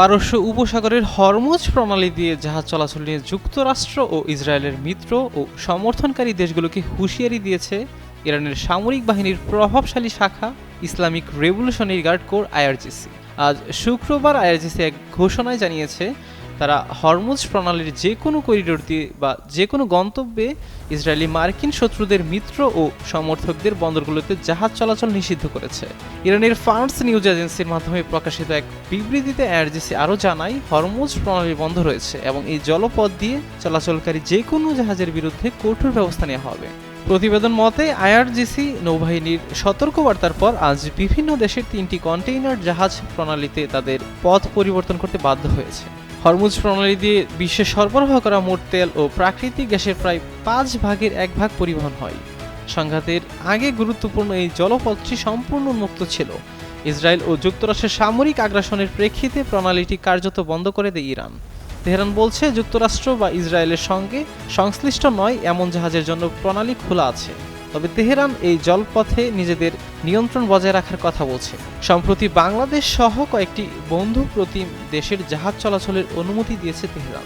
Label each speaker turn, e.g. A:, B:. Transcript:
A: পারস্য উপসাগরের হরমুজ প্রণালী দিয়ে জাহাজ চলাচল নিয়ে যুক্তরাষ্ট্র ও ইসরায়েলের মিত্র ও সমর্থনকারী দেশগুলোকে হুঁশিয়ারি দিয়েছে ইরানের সামরিক বাহিনীর প্রভাবশালী শাখা Islamic revolutionary guard corps IRGC. আজ শুক্রবার আইআরজিসি এক ঘোষণায় জানিয়েছে তারা হরমুজ প্রণালীর যে কোনো করিডোর দিয়ে বা যে কোনো গন্তব্যে ইসরায়েলি মার্কিন শত্রুদের মিত্র ও সমর্থকদের বন্দরগুলোতে জাহাজ চলাচল নিষিদ্ধ করেছে। ইরানের ফার্স নিউজ এজেন্সির মাধ্যমে প্রকাশিত এক বিবৃতিতে আইআরজিসি আরও জানায় হরমুজ প্রণালী বন্ধ রয়েছে এবং এই জলপথ দিয়ে চলাচলকারী যে কোনো জাহাজের বিরুদ্ধে কঠোর ব্যবস্থা নেওয়া হবে। প্রতিবেদন মতে আইআরজিসি নৌবাহিনীর সতর্কবার্তার পর আজ বিভিন্ন দেশের 3টি কন্টেইনার জাহাজ প্রণালীতে তাদের পথ পরিবর্তন করতে বাধ্য হয়েছে। হরমুজ প্রণালী দিয়ে বিশ্বে সরবরাহ করা মোট তেল ও প্রাকৃতিক গ্যাসের প্রায় 1/5 পরিবহন হয়। সংঘাতের আগে গুরুত্বপূর্ণ এই জলপথটি সম্পূর্ণ উন্মুক্ত ছিল। ইসরায়েল ও যুক্তরাষ্ট্রের সামরিক আগ্রাসনের প্রেক্ষিতে প্রণালীটি কার্যত বন্ধ করে দেয় ইরান। তেহরান বলছে যুক্তরাষ্ট্র বা ইসরায়েলের সঙ্গে সংশ্লিষ্ট নয় এমন জাহাজের জন্য প্রণালী খোলা আছে, তবে তেহরান এই জলপথে নিজেদের নিয়ন্ত্রণ বজায় রাখার কথা বলছে। সম্প্রতি বাংলাদেশ সহ কয়েকটি বন্ধু প্রতিম দেশের জাহাজ চলাচলের অনুমতি দিয়েছে তেহরান।